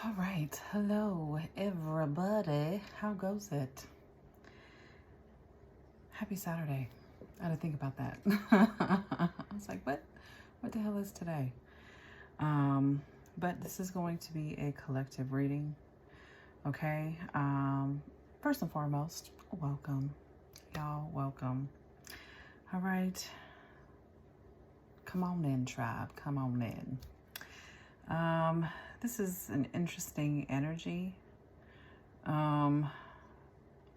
All right. Hello, everybody. How goes it? Happy Saturday. I had to think about that. I was like, what? What the hell is today? But this is going to be a collective reading. Okay. First and foremost, welcome. Y'all, welcome. All right. Come on in, tribe. Come on in. This is an interesting energy.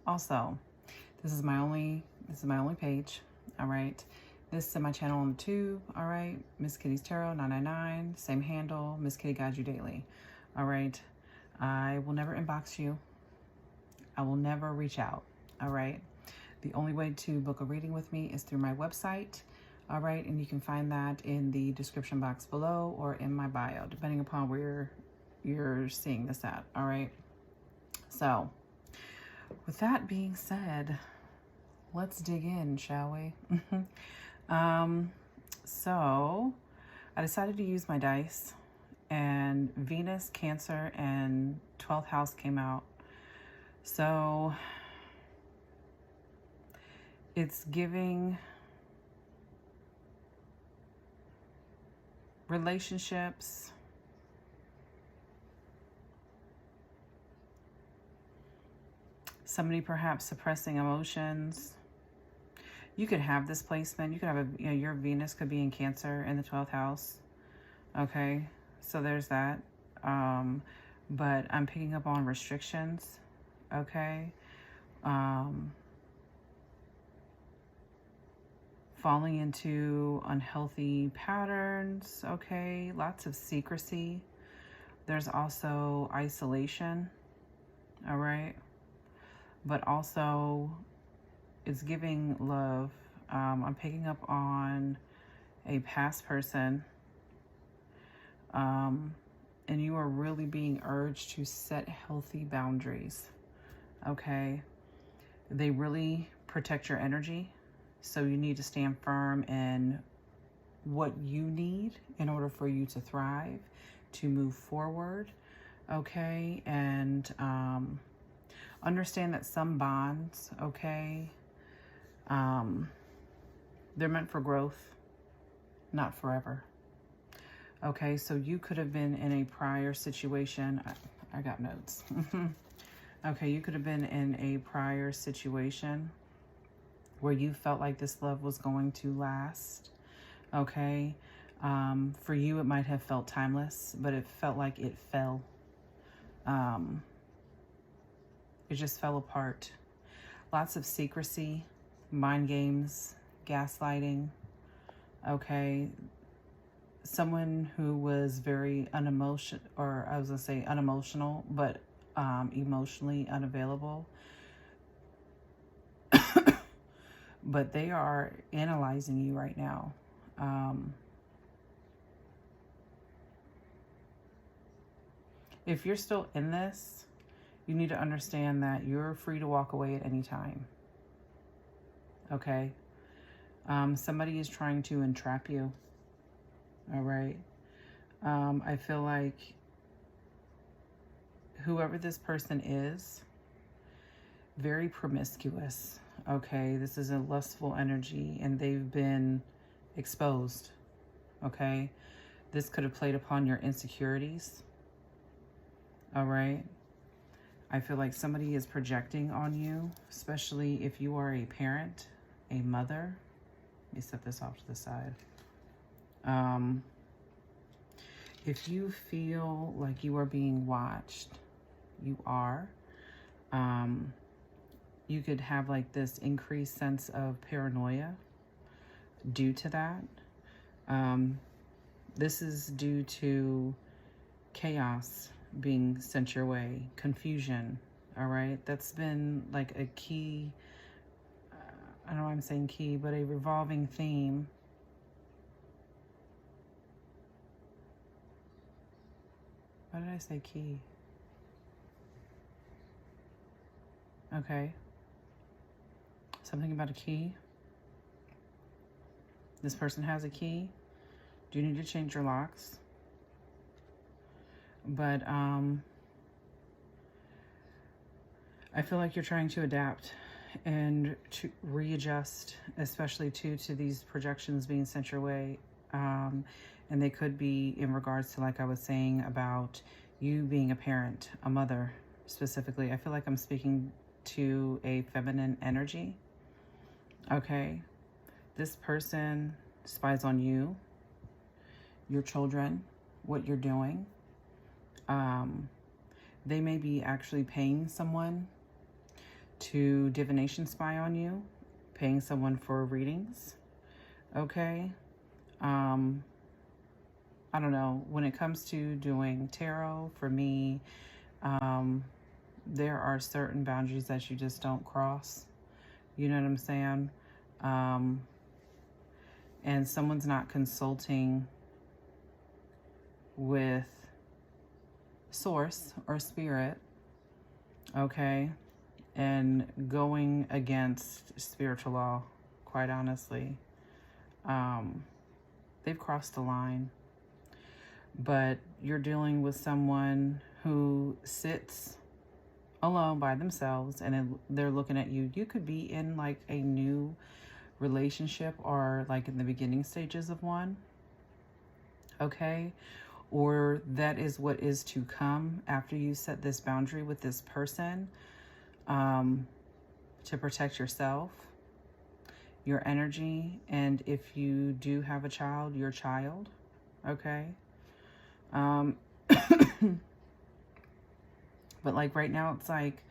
Also, this is my only page. All right. This is my channel on the tube. All right. Miss Kitty's Tarot 999. Same handle. Miss Kitty Guides You Daily. All right. I will never inbox you. I will never reach out. All right. The only way to book a reading with me is through my website. All right. And you can find that in the description box below or in my bio, depending upon where you're seeing this at. All right. So with that being said, let's dig in, shall we? So I decided to use my dice, and Venus, Cancer, and 12th house came out. So it's giving relationships, somebody perhaps suppressing emotions. You could have this placement. You could have your Venus could be in Cancer in the 12th house. Okay, so there's that. But I'm picking up on restrictions. Okay. Falling into unhealthy patterns. Okay, lots of secrecy. There's also isolation. All right. But also it's giving love. I'm picking up on a past person. And you are really being urged to set healthy boundaries. Okay. They really protect your energy. So you need to stand firm in what you need in order for you to thrive, to move forward. Okay. And, understand that some bonds, okay, they're meant for growth, not forever. Okay, so you could have been in a prior situation. I got notes. Okay, you could have been in a prior situation where you felt like this love was going to last. Okay, for you it might have felt timeless, but it felt like it fell. It just fell apart. Lots of secrecy, mind games, gaslighting. Okay. Someone who was very unemotional, but emotionally unavailable. But they are analyzing you right now. If you're still in this, you need to understand that you're free to walk away at any time. Okay? Somebody is trying to entrap you. All right? I feel like whoever this person is, very promiscuous. Okay? This is a lustful energy, and they've been exposed. Okay? This could have played upon your insecurities. All right? I feel like somebody is projecting on you, especially if you are a parent, a mother. Let me set this off to the side. If you feel like you are being watched, you are. You could have like this increased sense of paranoia due to that. This is due to chaos being sent your way, confusion. All right, that's been like a key, I don't know why I'm saying key, but a revolving theme. Why did I say key? Okay, something about a key. This person has a key. Do you need to change your locks? But I feel like you're trying to adapt and to readjust, especially to these projections being sent your way. And they could be in regards to, like I was saying, about you being a parent, a mother specifically. I feel like I'm speaking to a feminine energy. Okay. This person spies on you, your children, what you're doing. They may be actually paying someone to divination spy on you, paying someone for readings. Okay. I don't know. When it comes to doing tarot, for me, there are certain boundaries that you just don't cross. You know what I'm saying? And someone's not consulting with source or spirit, okay, and going against spiritual law, quite honestly, they've crossed the line. But you're dealing with someone who sits alone by themselves, and they're looking at you. You could be in like a new relationship, or like in the beginning stages of one, okay? Or that is what is to come after you set this boundary with this person, to protect yourself, your energy, and if you do have a child, your child, okay? But like right now, it's like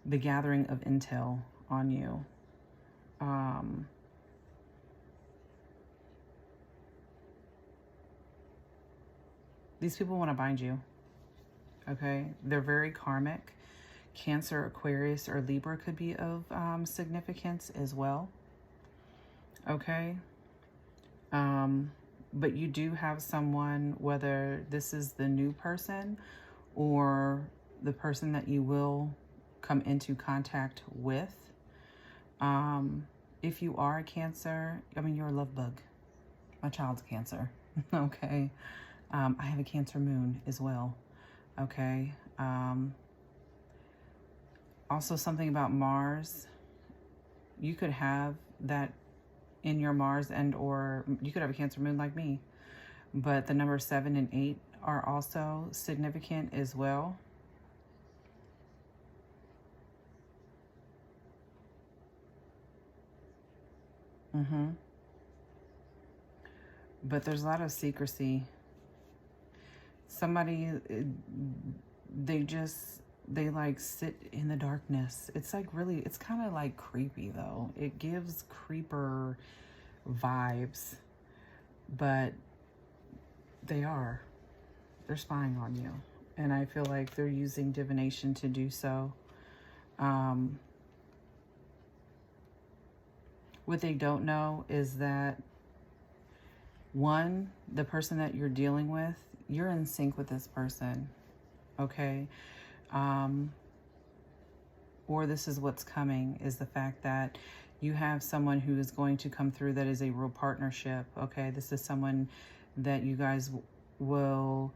the gathering of intel on you. These people want to bind you, okay? They're very karmic. Cancer, Aquarius, or Libra could be of significance as well, okay? But you do have someone, whether this is the new person or the person that you will come into contact with. If you are a Cancer, I mean, you're a love bug. My child's Cancer, okay? I have a Cancer moon as well, okay? Also something about Mars. You could have that in your Mars, and or you could have a Cancer moon like me. But the number 7 and 8 are also significant as well. But there's a lot of secrecy. Somebody, they like sit in the darkness. It's like really, it's kind of like creepy though. It gives creeper vibes, but they're spying on you. And I feel like they're using divination to do so. What they don't know is that, one, the person that you're dealing with, you're in sync with this person, okay? Or this is what's coming, is the fact that you have someone who is going to come through that is a real partnership, okay? This is someone that you guys will,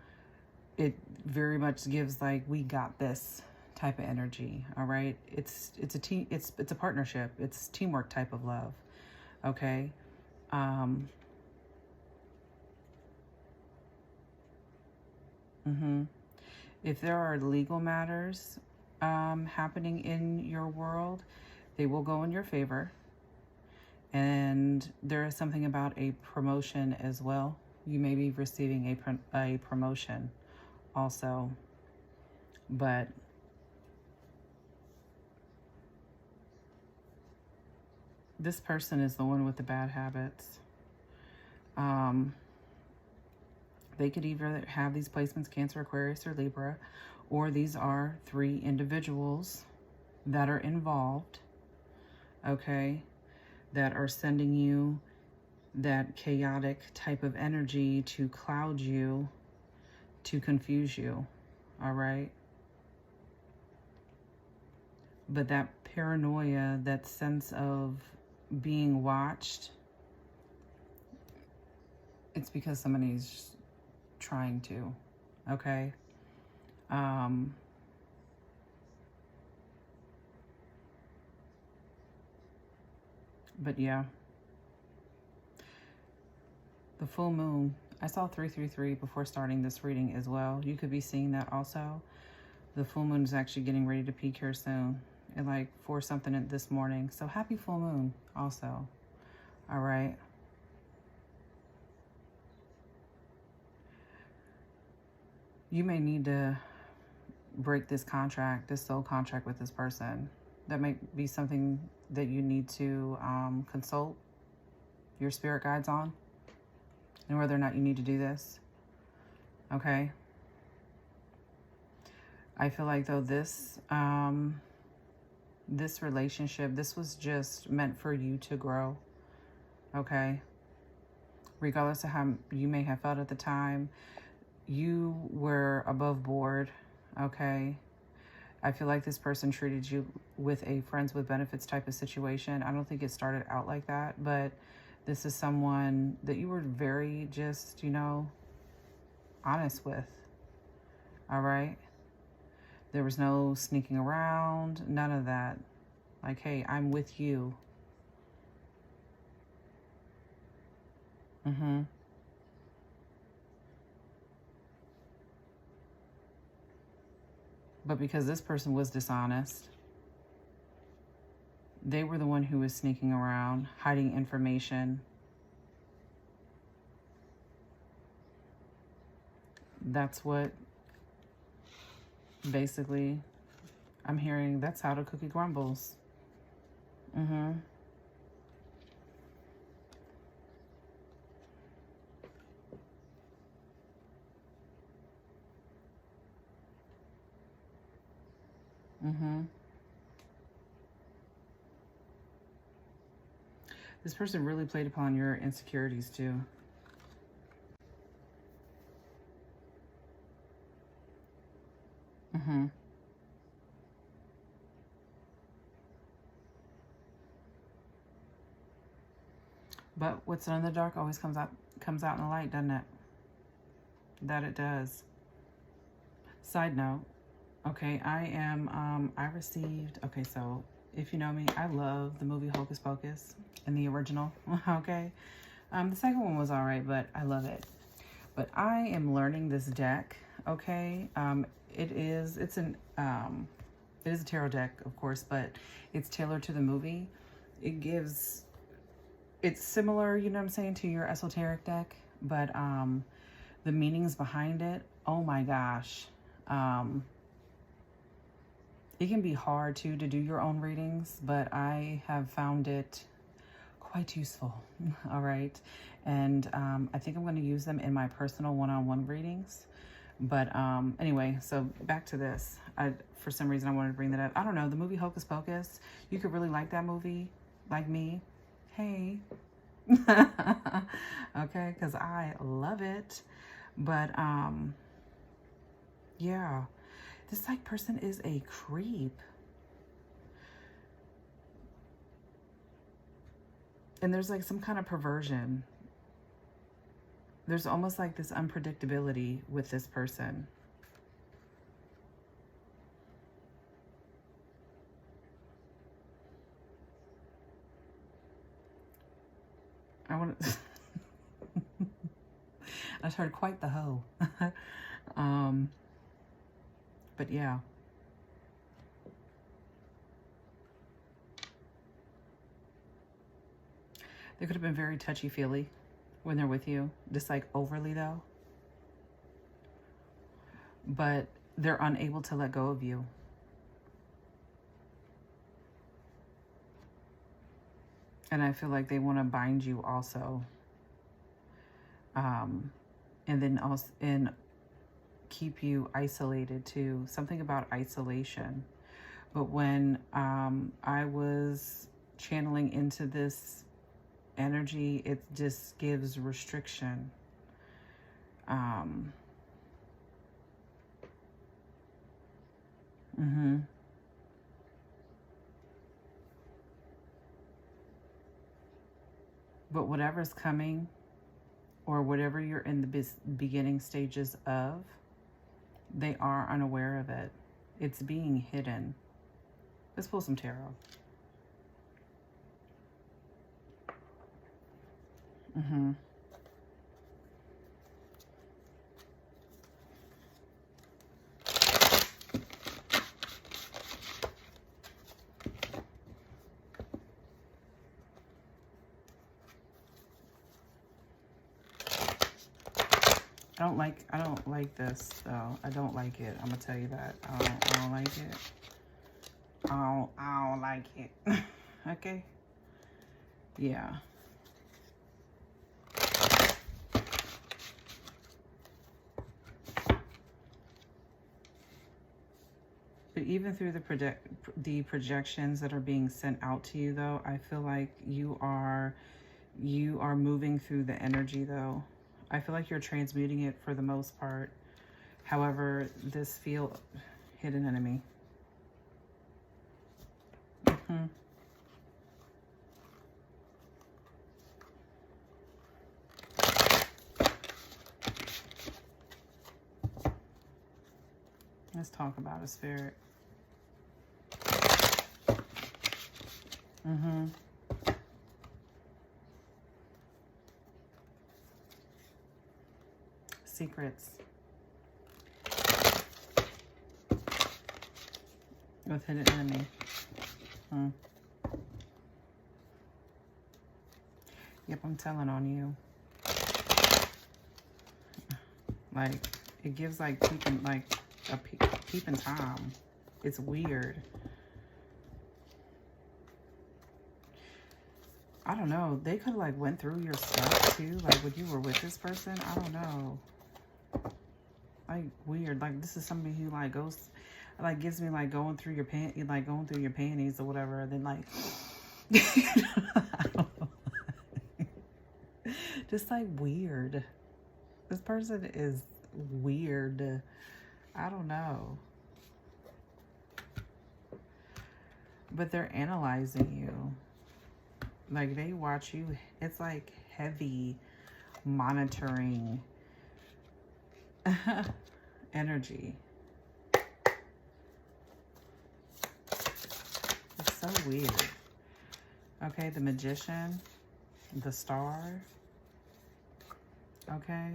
it very much gives like, we got this type of energy, all right? It's a team, it's a partnership, it's teamwork type of love, okay? If there are legal matters happening in your world, they will go in your favor. And there is something about a promotion as well. You may be receiving a promotion also. But this person is the one with the bad habits. They could either have these placements, Cancer, Aquarius, or Libra, or these are 3 individuals that are involved, okay, that are sending you that chaotic type of energy to cloud you, to confuse you, all right? But that paranoia, that sense of being watched, it's because somebody's trying to, okay? But yeah. The full moon. I saw 333 before starting this reading as well. You could be seeing that also. The full moon is actually getting ready to peak here soon. At like 4 something this morning. So happy full moon also. All right. You may need to break this contract, this soul contract with this person. That might be something that you need to consult your spirit guides on, and whether or not you need to do this. Okay. I feel like though this this relationship, this was just meant for you to grow. Okay. Regardless of how you may have felt at the time, you were above board. Okay. I feel like this person treated you with a friends with benefits type of situation. I don't think it started out like that, but this is someone that you were very just, you know, honest with. All right. There was no sneaking around, none of that. Like, hey, I'm with you. But because this person was dishonest, they were the one who was sneaking around, hiding information. That's what basically I'm hearing. That's how the cookie crumbles. This person really played upon your insecurities too. But what's in the dark always comes out in the light, doesn't it? That it does. Side note, okay, I received, okay, so if you know me, I love the movie Hocus Pocus in the original, okay? The second one was all right, but I love it. But I am learning this deck, okay? It is a tarot deck, of course, but it's tailored to the movie. It's similar, you know what I'm saying, to your esoteric deck, but the meanings behind it, oh my gosh. It can be hard too to do your own readings, but I have found it quite useful. All right. And I think I'm going to use them in my personal one-on-one readings. But anyway, so back to this. For some reason, I wanted to bring that up. I don't know. The movie Hocus Pocus, you could really like that movie, like me. Hey. Okay, because I love it. But yeah, this like person is a creep. And there's like some kind of perversion. There's almost like this unpredictability with this person. I want to... I started quite the hoe. But yeah. They could have been very touchy-feely when they're with you. Just like overly though. But they're unable to let go of you. And I feel like they want to bind you also. And then also keep you isolated too. Something about isolation. But when I was channeling into this energy, it just gives restriction. But whatever's coming, or whatever you're in the beginning stages of, they are unaware of it. It's being hidden. Let's pull some tarot. Mm-hmm. I don't like this though. I don't like it. I'm gonna tell you that. I don't like it. I don't like it. Okay. Yeah. But even through the projections that are being sent out to you though, I feel like you are moving through the energy though. I feel like you're transmuting it for the most part. However, this field, hidden enemy. Mm-hmm. Let's talk about a spirit. Mm-hmm. Secrets. With hidden enemy. Yep, I'm telling on you. Like, it gives like peeping, like a peeping Tom. It's weird. I don't know. They could have like went through your stuff too. Like when you were with this person. I don't know. Like weird. Like this is somebody who like goes, like gives me like going through your going through your panties or whatever. And then like, I don't know. Just like weird. This person is weird. I don't know. But they're analyzing you. Like they watch you. It's like heavy monitoring energy. It's so weird. Okay, the Magician, the Star. Okay,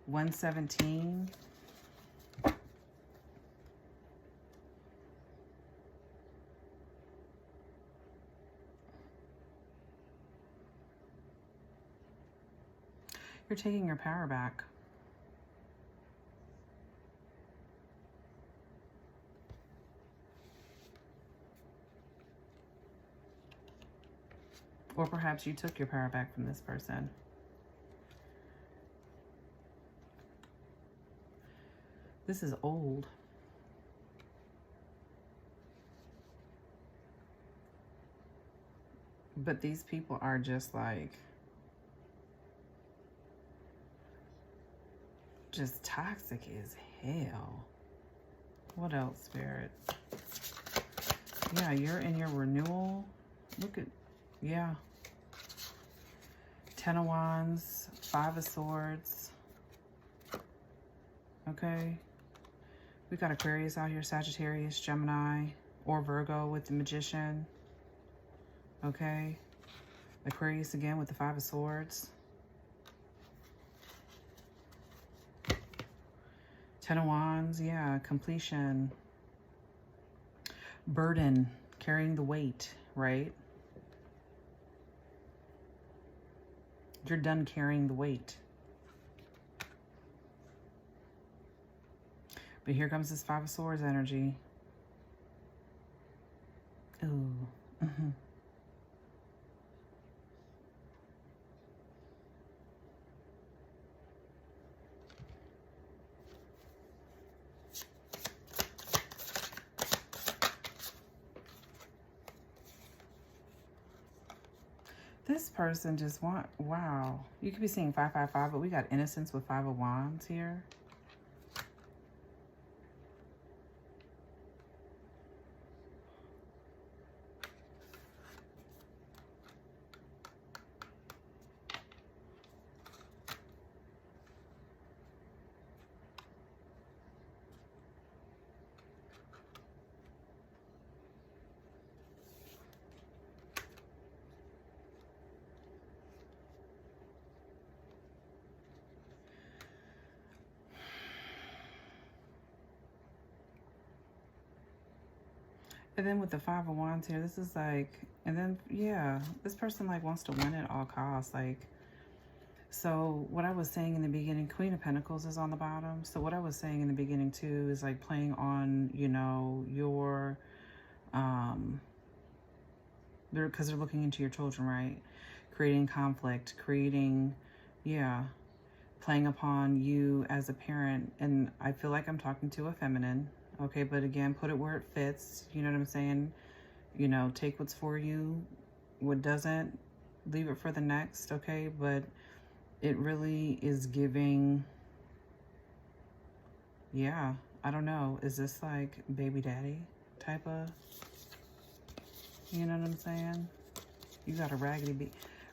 117. You're taking your power back. Or perhaps you took your power back from this person. This is old. But these people are just like, just toxic as hell. What else, Spirit? Yeah, you're in your renewal. Look at, yeah. 10 of Wands, 5 of Swords. Okay. We got Aquarius out here, Sagittarius, Gemini, or Virgo with the Magician. Okay. Aquarius again with the 5 of Swords. 10 of Wands, yeah, completion. Burden, carrying the weight, right? You're done carrying the weight. But here comes this 5 of Swords energy. Ooh. Mm-hmm. This person just wow. You could be seeing 555, but we got Innocence with 5 of Wands here. And then with the Five of Wands here, this is like, and then, yeah, this person like wants to win at all costs. Like, so what I was saying in the beginning, Queen of Pentacles is on the bottom. So what I was saying in the beginning too is like playing on, you know, your, because they're looking into your children, right? Creating conflict, creating, yeah, playing upon you as a parent. And I feel like I'm talking to a feminine, okay? But again, put it where it fits. You know what I'm saying? You know, take what's for you. What doesn't, leave it for the next, okay? But it really is giving, yeah, I don't know. Is this like baby daddy type of, you know what I'm saying? You got a raggedy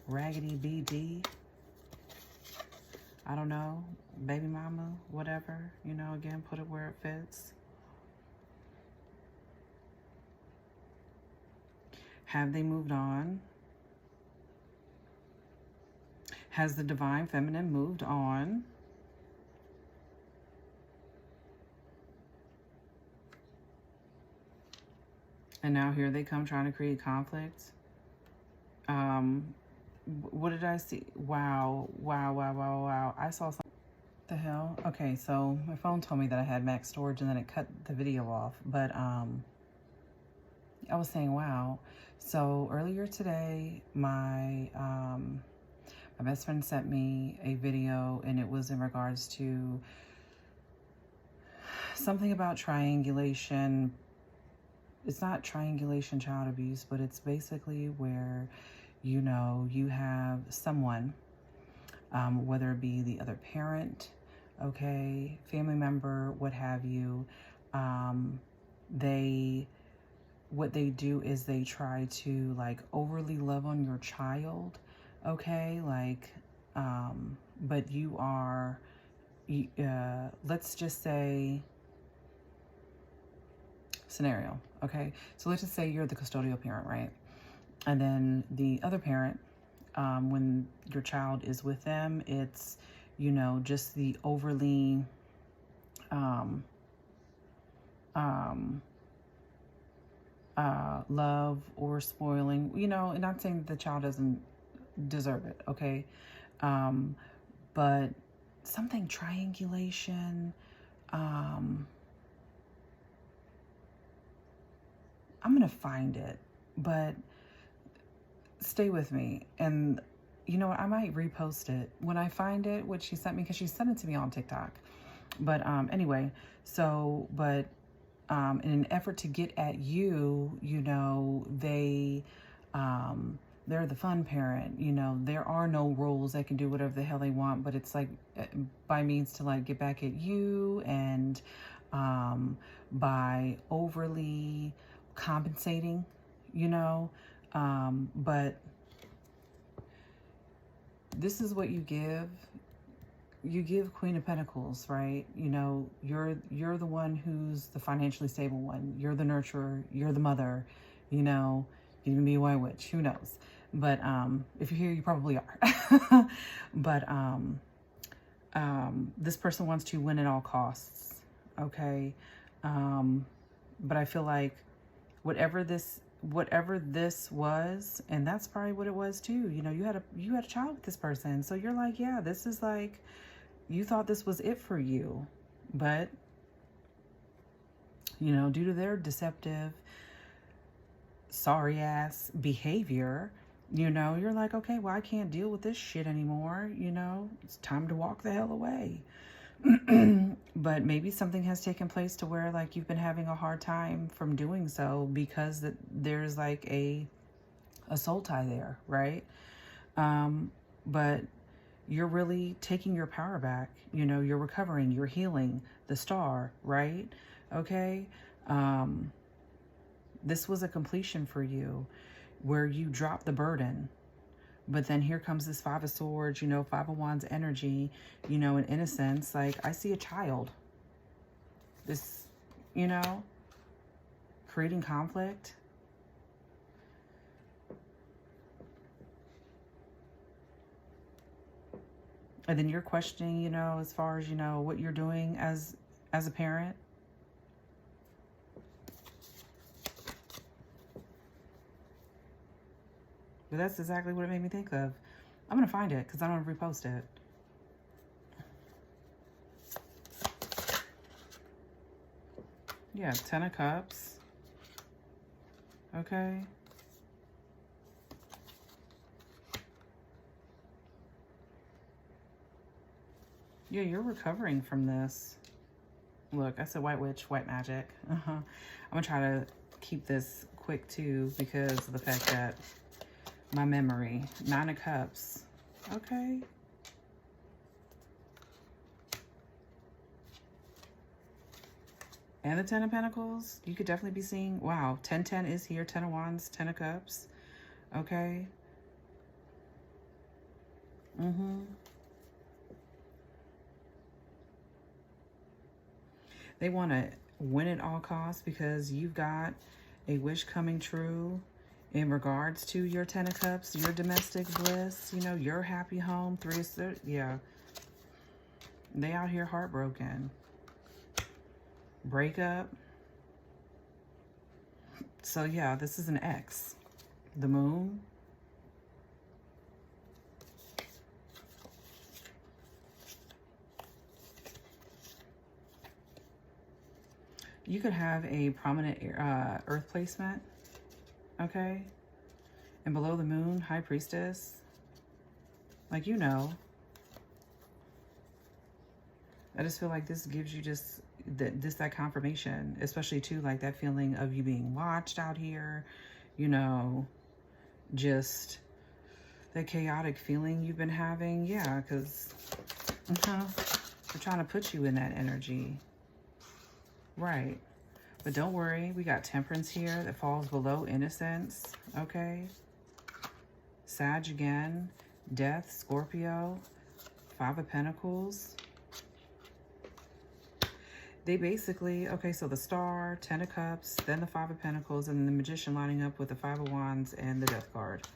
BD. I don't know, baby mama, whatever, you know, again, put it where it fits. Have they moved on? Has the divine feminine moved on? And now here they come trying to create conflict. What did I see? Wow. I saw something. The hell? Okay, so my phone told me that I had max storage and then it cut the video off. But I was saying, wow. So earlier today, my best friend sent me a video, and it was in regards to something about triangulation. It's not triangulation child abuse, but it's basically where, you know, you have someone, whether it be the other parent, okay, family member, what have you, what they do is they try to like overly love on your child, okay, like, but you are, let's just say, scenario, okay, so let's just say you're the custodial parent, right? And then the other parent, when your child is with them, it's, you know, just the overly love or spoiling, you know, and not saying that the child doesn't deserve it, okay? But something triangulation, I'm gonna find it, but stay with me. And you know what, I might repost it when I find it, what she sent me, because she sent it to me on TikTok. But anyway, so, but in an effort to get at you, you know, they're the fun parent, you know, there are no rules. They can do whatever the hell they want, but it's like by means to like get back at you, and by overly compensating, you know, but this is what you give. You give Queen of Pentacles, right? You know, you're the one who's the financially stable one. You're the nurturer. You're the mother. You know, you can be a white witch. Who knows? But if you're here, you probably are. But this person wants to win at all costs. Okay, but I feel like whatever this was, and that's probably what it was too. You know, you had a child with this person, so you're like, yeah, this is like, you thought this was it for you, but you know, due to their deceptive, sorry ass behavior, you know, you're like, okay, well, I can't deal with this shit anymore. You know, it's time to walk the hell away. But maybe something has taken place to where like you've been having a hard time from doing so, because there's like a soul tie there, right? But you're really taking your power back. You know, you're recovering, you're healing, the star, right? Okay. This was a completion for you where you dropped the burden. But then here comes this Five of Swords, you know, Five of Wands energy, you know, in innocence. Like, I see a child. This, you know, creating conflict. And then you're questioning, you know, as far as, you know, what you're doing as a parent. But that's exactly what it made me think of. I'm going to find it because I don't want to repost it. Yeah, 10 of Cups. Okay. Yeah, you're recovering from this. Look, I said white witch, white magic. I'm going to try to keep this quick too because of the fact that my memory. 9 of Cups. Okay. And the 10 of Pentacles. You could definitely be seeing, wow, 10-10 is here. 10 of Wands, 10 of Cups. Okay. They want to win at all costs because you've got a wish coming true in regards to your 10 of Cups, your domestic bliss, you know, your happy home. 3 of, yeah. They out here heartbroken. Breakup. So yeah, this is an X. The Moon. You could have a prominent earth placement, okay? And below the Moon, High Priestess. Like, you know. I just feel like this gives you just that confirmation, especially too, like that feeling of you being watched out here, you know, just that chaotic feeling you've been having. Yeah, because they're trying to put you in that energy. Right. But don't worry, we got Temperance here that falls below Innocence, okay? Sag again, Death, Scorpio, 5 of Pentacles. They basically, okay, so the Star, 10 of Cups, then the 5 of Pentacles, and the Magician lining up with the 5 of Wands and the Death card.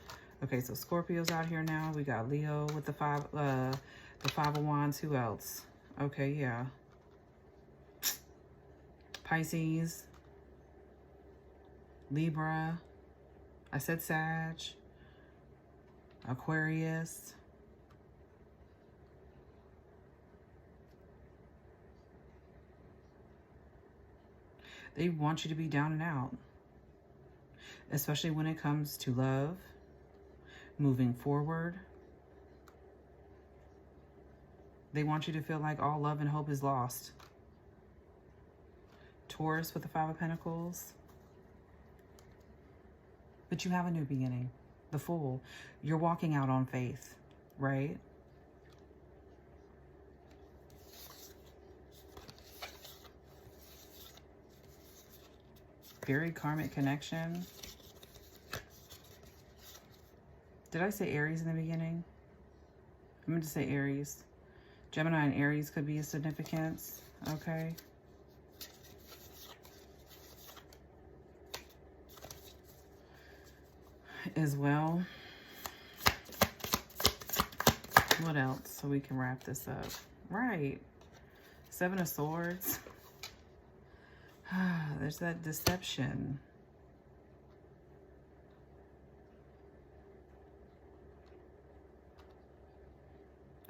Okay, so Scorpio's out here now. We got Leo with the 5 of Wands. Who else? Okay, yeah. Pisces, Libra, I said Sag, Aquarius. They want you to be down and out, especially when it comes to love, moving forward. They want you to feel like all love and hope is lost. Taurus with the 5 of Pentacles. But you have a new beginning. The Fool. You're walking out on faith, right? Very karmic connection. Did I say Aries in the beginning? I'm going to say Aries. Gemini and Aries could be a significance, okay? As well. What else? So we can wrap this up. Right. 7 of Swords. There's that deception.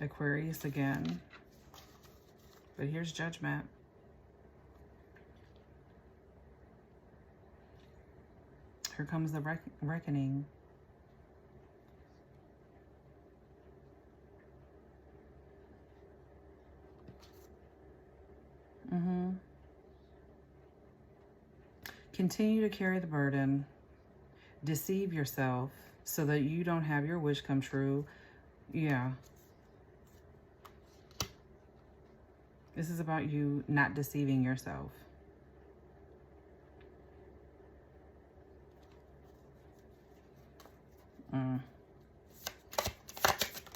Aquarius again. But here's Judgment. Here comes the reckoning. Continue to carry the burden. Deceive yourself so that you don't have your wish come true. Yeah. This is about you not deceiving yourself.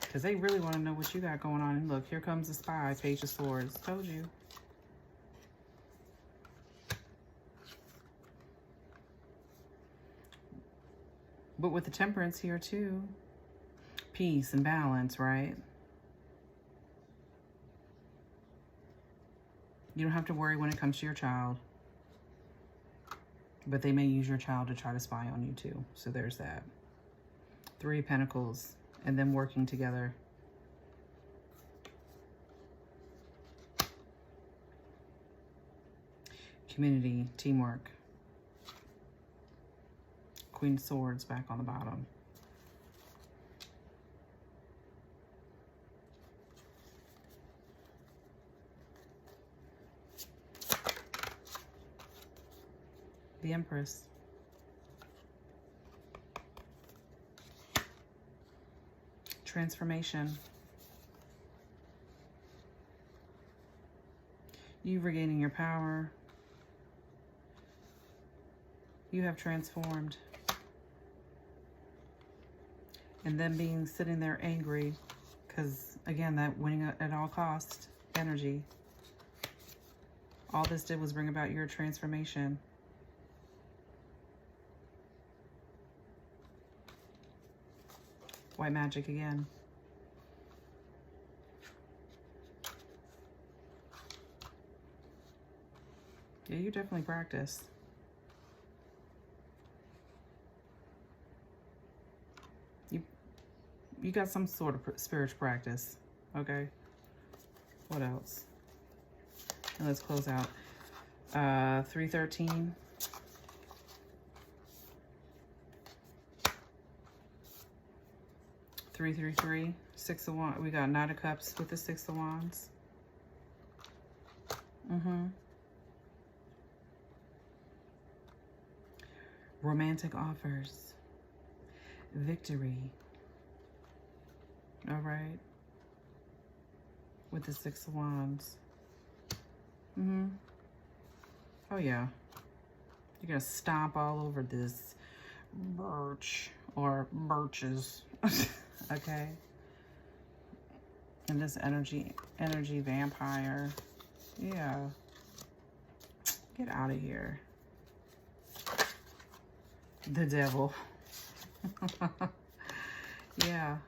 Because they really want to know what you got going on. And look, here comes the Spy, Page of Swords. Told you. But with the Temperance here too, peace and balance, right? You don't have to worry when it comes to your child. But they may use your child to try to spy on you too. So there's that. Three of Pentacles, and them working together. Community, teamwork. Queen of Swords back on the bottom. The Empress. Transformation. You regaining your power. You have transformed. And them being sitting there angry because, again, that winning at all cost energy. All this did was bring about your transformation. White magic again. Yeah, you definitely practice. You got some sort of spiritual practice, okay? What else? And let's close out. 313. Three, 6 of Wands. We got Knight of Cups with the 6 of Wands. Romantic offers. Victory. All right. With the 6 of Wands. Oh, yeah. You're going to stomp all over this birch or birches. Okay. And this energy vampire. Yeah. Get out of here. The Devil. Yeah.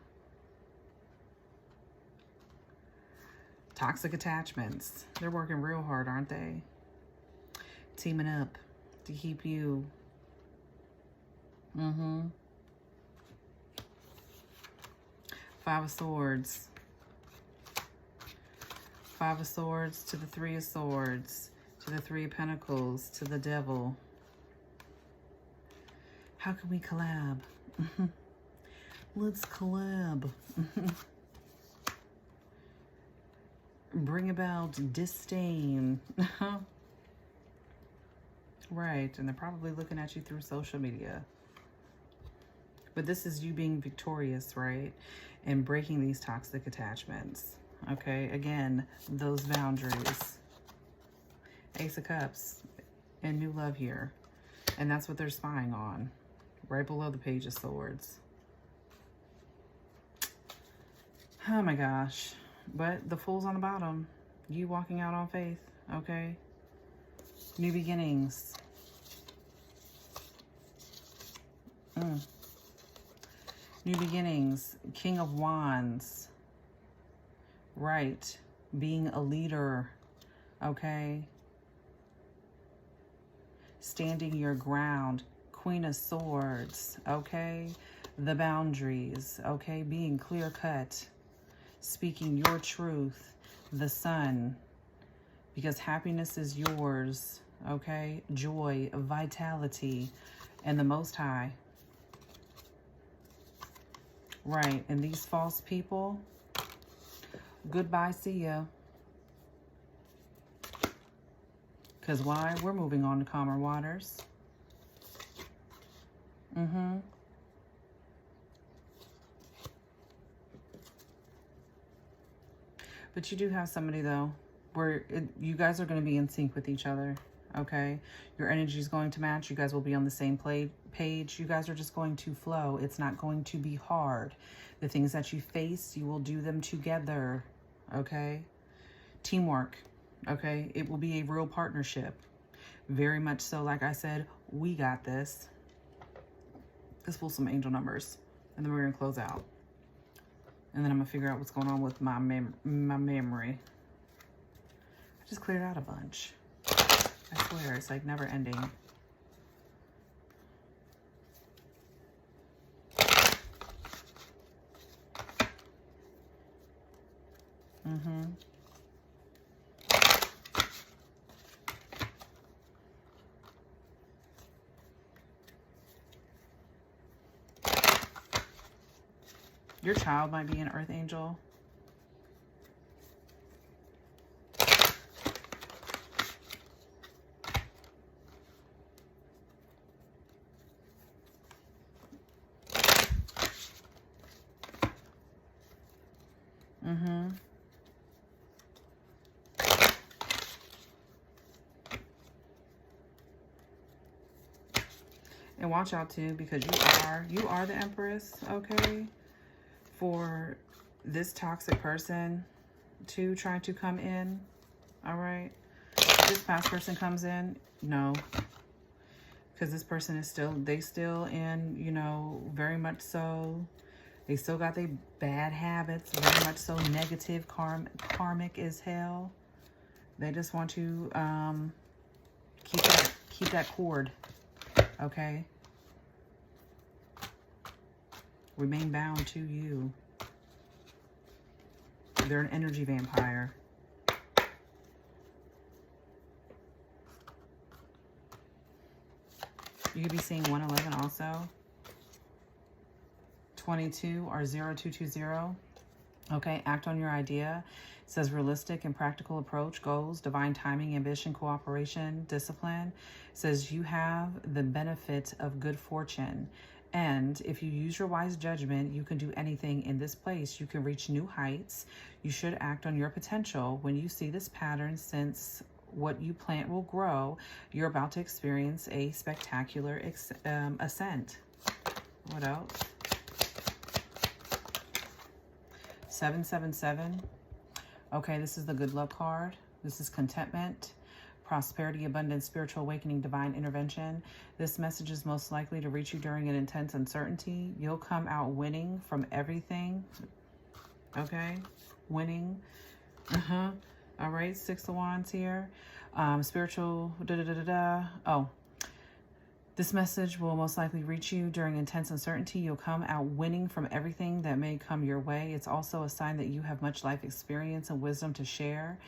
Toxic attachments. They're working real hard, aren't they? Teaming up to keep you. Five of Swords. Five of Swords to the 3 of Swords. To the 3 of Pentacles. To the Devil. How can we collab? Let's collab. Bring about disdain. Right, and they're probably looking at you through social media. But this is you being victorious, right? And breaking these toxic attachments. Okay, again, those boundaries. Ace of Cups and new love here. And that's what they're spying on. Right below the Page of Swords. Oh my gosh. But the Fool's on the bottom. You walking out on faith, okay? New beginnings. New beginnings. King of Wands. Right. Being a leader, okay? Standing your ground. Queen of Swords, okay? The boundaries, okay? Being clear-cut. Speaking your truth. The Sun. Because happiness is yours, okay? Joy, vitality, and the Most High. Right, and these false people, goodbye, see ya. Because why? We're moving on to calmer waters. But you do have somebody, though, where you guys are going to be in sync with each other, okay? Your energy is going to match. You guys will be on the same page. You guys are just going to flow. It's not going to be hard. The things that you face, you will do them together, okay? Teamwork, okay? It will be a real partnership. Very much so. Like I said, we got this. Let's pull some angel numbers, and then we're going to close out. And then I'm going to figure out what's going on with my memory. I just cleared out a bunch. I swear, it's like never ending. Mm-hmm. Your child might be an earth angel. Mm-hmm. And watch out too, because you are the Empress, okay? For this toxic person to try to come in, all right? If this past person comes in, no. Because this person is still in, you know, very much so. They still got their bad habits, very much so negative, karmic as hell. They just want to keep that cord, okay? Remain bound to you. They're an energy vampire. You could be seeing 111 also. 22 or 0220. Okay, act on your idea. It says realistic and practical approach, goals, divine timing, ambition, cooperation, discipline. It says you have the benefit of good fortune. And if you use your wise judgment, you can do anything in this place. You can reach new heights. You should act on your potential. When you see this pattern, since what you plant will grow, you're about to experience a spectacular ascent. What else? 777. Okay, this is the good luck card. This is contentment, prosperity, abundance, spiritual awakening, divine intervention. This message is most likely to reach you during an intense uncertainty. You'll come out winning from everything. Okay, winning. All right, 6 of Wands here. Spiritual, Oh, this message will most likely reach you during intense uncertainty. You'll come out winning from everything that may come your way. It's also a sign that you have much life experience and wisdom to share.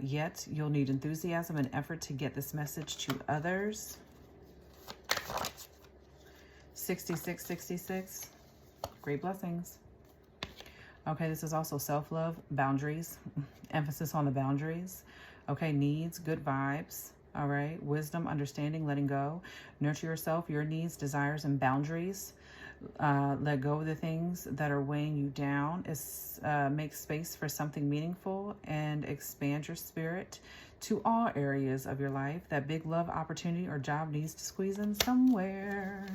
Yet, you'll need enthusiasm and effort to get this message to others. 6666. Great blessings. Okay, this is also self-love, boundaries, emphasis on the boundaries. Okay, needs, good vibes. All right, wisdom, understanding, letting go. Nurture yourself, your needs, desires, and boundaries. Let go of the things that are weighing you down. Make space for something meaningful and expand your spirit to all areas of your life. That big love opportunity or job needs to squeeze in somewhere.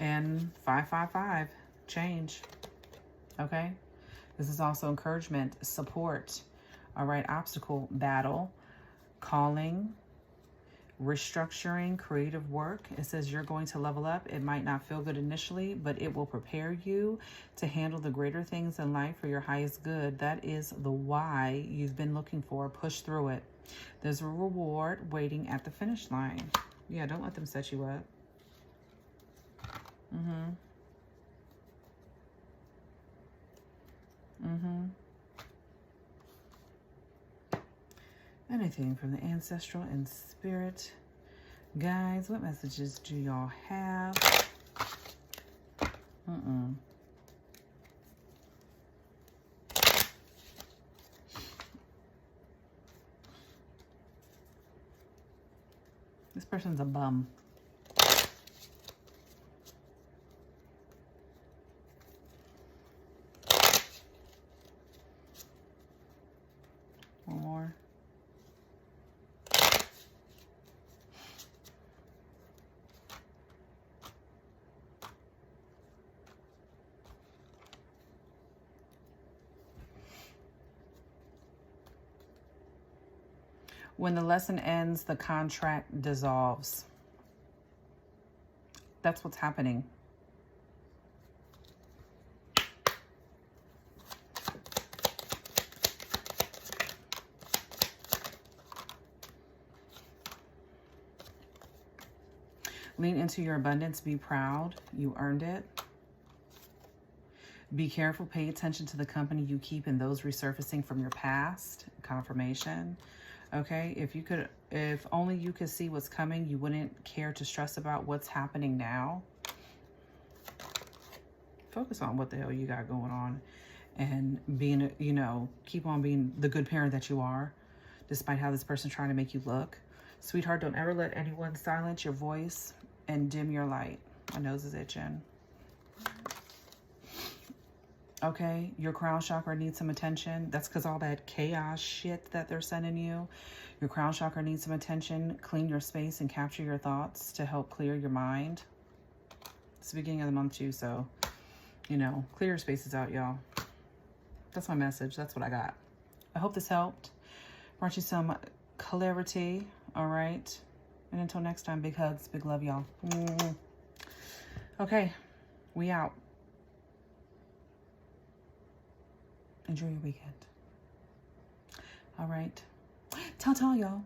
And 555, change. Okay, this is also encouragement, support. All right, obstacle, battle, calling, restructuring, creative work. It says you're going to level up. It might not feel good initially, but it will prepare you to handle the greater things in life for your highest good. That is the why you've been looking for. Push through it. There's a reward waiting at the finish line. Yeah, don't let them set you up. Anything from the ancestral and spirit guides. What messages do y'all have? This person's a bum. One more. When the lesson ends, the contract dissolves. That's what's happening. Lean into your abundance. Be proud. You earned it. Be careful. Pay attention to the company you keep and those resurfacing from your past. Confirmation. Okay, if only you could see what's coming, you wouldn't care to stress about what's happening now. Focus on what the hell you got going on and being, you know, keep on being the good parent that you are, despite how this person's trying to make you look. Sweetheart, don't ever let anyone silence your voice and dim your light. My nose is itching. Okay, your crown chakra needs some attention. That's because all that chaos shit that they're sending you. Your crown chakra needs some attention. Clean your space and capture your thoughts to help clear your mind. It's the beginning of the month too, so, you know, clear your spaces out, y'all. That's my message. That's what I got. I hope this helped. Brought you some clarity, all right? And until next time, big hugs, big love, y'all. Okay, we out. Enjoy your weekend. All right. Ta-ta, y'all.